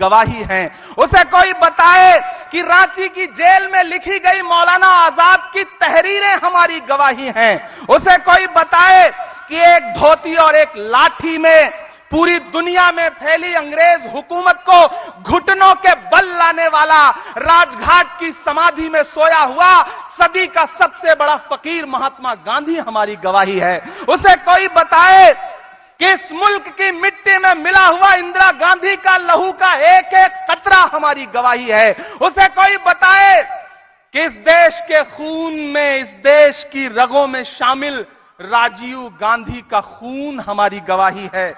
गवाही है। उसे कोई बताए कि रांची की जेल में लिखी गई मौलाना आजाद की तहरीरें हमारी गवाही हैं। उसे कोई बताए कि एक धोती और एक लाठी में पूरी दुनिया में फैली अंग्रेज हुकूमत को घुटनों के बल लाने वाला, राजघाट की समाधि में सोया हुआ सदी का सबसे बड़ा फकीर महात्मा गांधी हमारी गवाही है। उसे कोई बताए कि इस मुल्क की मिट्टी में मिला हुआ इंदिरा गांधी का लहू का एक एक कतरा हमारी गवाही है। उसे कोई बताए कि इस देश के खून में, इस देश की रगों में शामिल राजीव गांधी का खून हमारी गवाही है।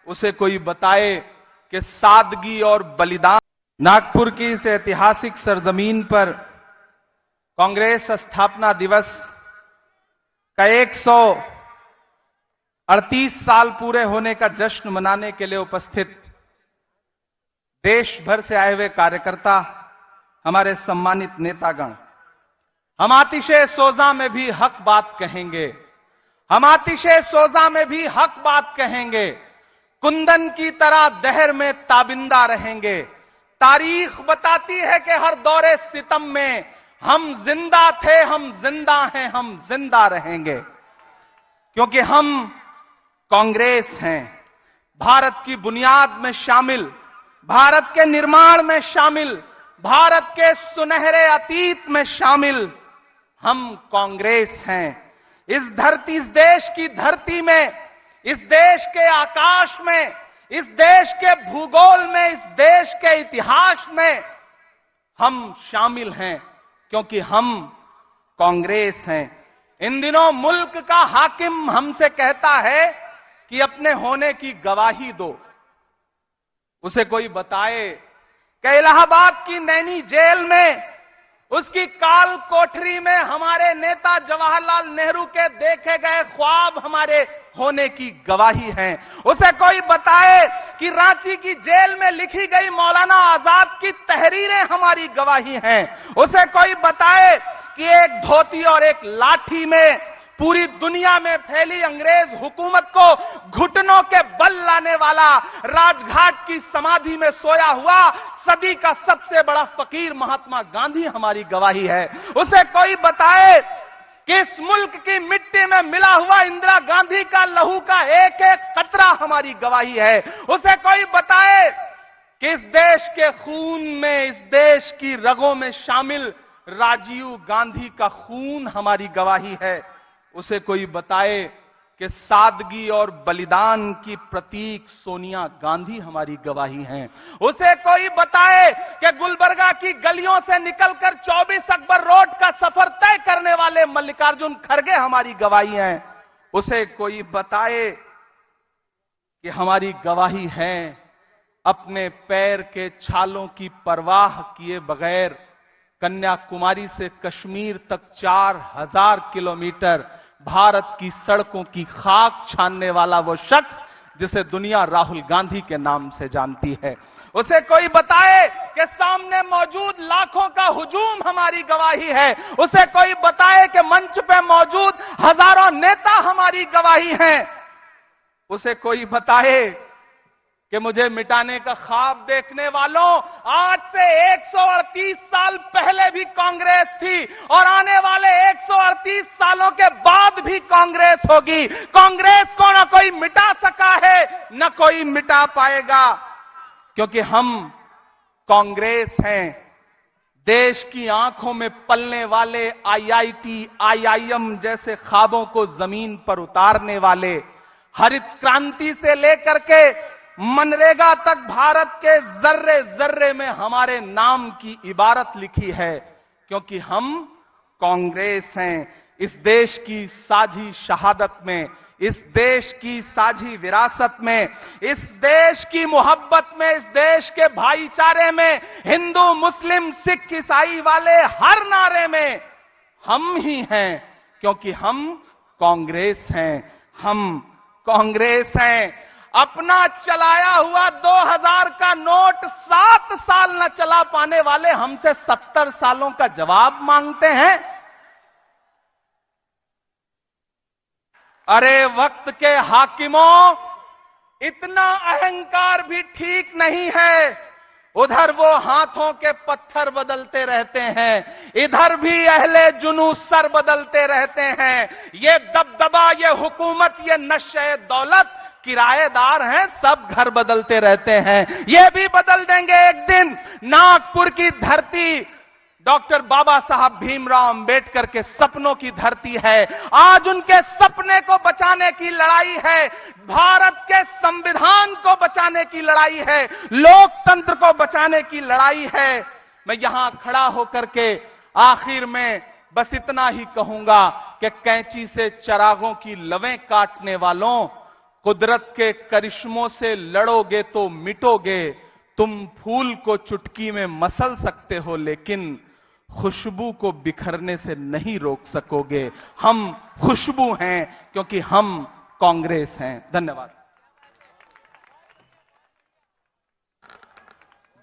उसे कोई बताए कि सादगी और बलिदान। नागपुर की इस ऐतिहासिक सरजमीन पर कांग्रेस स्थापना दिवस का 138 साल पूरे होने का जश्न मनाने के लिए उपस्थित देश भर से आए हुए कार्यकर्ता, हमारे सम्मानित नेतागण, हम आतिशे सोजा में भी हक बात कहेंगे, हम आतिशे सोजा में भी हक बात कहेंगे, कुंदन की तरह दहर में ताबिंदा रहेंगे। तारीख बताती है कि हर दौरे सितम में हम जिंदा थे, हम जिंदा हैं, हम जिंदा रहेंगे, क्योंकि हम कांग्रेस हैं। भारत की बुनियाद में शामिल, भारत के निर्माण में शामिल, भारत के सुनहरे अतीत में शामिल हम कांग्रेस हैं। इस धरती, इस देश की धरती में, इस देश के आकाश में, इस देश के भूगोल में, इस देश के इतिहास में हम शामिल हैं, क्योंकि हम कांग्रेस हैं। इन दिनों मुल्क का हाकिम हमसे कहता है कि अपने होने की गवाही दो। उसे कोई बताए कि इलाहाबाद की नैनी जेल में, उसकी काल कोठरी में हमारे नेता जवाहरलाल नेहरू के देखे गए ख्वाब हमारे होने की गवाही हैं। उसे कोई बताए कि रांची की जेल में लिखी गई मौलाना आजाद की तहरीरें हमारी गवाही हैं। उसे कोई बताए कि एक धोती और एक लाठी में पूरी दुनिया में फैली अंग्रेज हुकूमत को घुटनों के बल लाने वाला, राजघाट की समाधि में सोया हुआ सदी का सबसे बड़ा फकीर महात्मा गांधी हमारी गवाही है। उसे कोई बताए कि इस मुल्क की मिट्टी में मिला हुआ इंदिरा गांधी का लहू का एक एक कतरा हमारी गवाही है। उसे कोई बताए कि इस देश के खून में, इस देश की रगों में शामिल राजीव गांधी का खून हमारी गवाही है। उसे कोई बताए कि सादगी और बलिदान की प्रतीक सोनिया गांधी हमारी गवाही हैं। उसे कोई बताए कि गुलबर्गा की गलियों से निकलकर 24 अकबर रोड का सफर तय करने वाले मल्लिकार्जुन खड़गे हमारी गवाही हैं। उसे कोई बताए कि हमारी गवाही है अपने पैर के छालों की परवाह किए बगैर कन्याकुमारी से कश्मीर तक 4000 किलोमीटर भारत की सड़कों की खाक छानने वाला वो शख्स जिसे दुनिया राहुल गांधी के नाम से जानती है। उसे कोई बताए कि सामने मौजूद लाखों का हुजूम हमारी गवाही है। उसे कोई बताए कि मंच पे मौजूद हजारों नेता हमारी गवाही हैं। उसे कोई बताए कि मुझे मिटाने का ख्वाब देखने वालों, आज से 138 साल पहले भी कांग्रेस थी और आने वाले 138 सालों के बाद भी कांग्रेस होगी। कांग्रेस को न कोई मिटा सका है, न कोई मिटा पाएगा, क्योंकि हम कांग्रेस हैं। देश की आंखों में पलने वाले आईआईटी, आईआईएम जैसे ख्वाबों को जमीन पर उतारने वाले, हरित क्रांति से लेकर के मनरेगा तक भारत के जर्रे जर्रे में हमारे नाम की इबारत लिखी है, क्योंकि हम कांग्रेस हैं। इस देश की साझी शहादत में, इस देश की साझी विरासत में, इस देश की मोहब्बत में, इस देश के भाईचारे में, हिंदू मुस्लिम सिख ईसाई वाले हर नारे में हम ही हैं, क्योंकि हम कांग्रेस हैं। हम कांग्रेस हैं। अपना चलाया हुआ 2000 का नोट 7 साल न चला पाने वाले हमसे 70 सालों का जवाब मांगते हैं। अरे वक्त के हाकिमों, इतना अहंकार भी ठीक नहीं है। उधर वो हाथों के पत्थर बदलते रहते हैं, इधर भी अहले जुनू सर बदलते रहते हैं। ये दबदबा, ये हुकूमत, ये नशे दौलत, किराएदार हैं, सब घर बदलते रहते हैं। ये भी बदल देंगे एक दिन। नागपुर की धरती डॉक्टर बाबा साहब भीमराव अंबेडकर के सपनों की धरती है। आज उनके सपने को बचाने की लड़ाई है, भारत के संविधान को बचाने की लड़ाई है, लोकतंत्र को बचाने की लड़ाई है। मैं यहां खड़ा होकर के आखिर में बस इतना ही कहूंगा कि कैंची से चिरागों की लवें काटने वालों, कुदरत के करिश्मों से लड़ोगे तो मिटोगे। तुम फूल को चुटकी में मसल सकते हो, लेकिन खुशबू को बिखरने से नहीं रोक सकोगे। हम खुशबू हैं क्योंकि हम कांग्रेस हैं। धन्यवाद।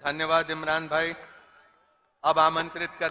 धन्यवाद इमरान भाई। अब आमंत्रित कर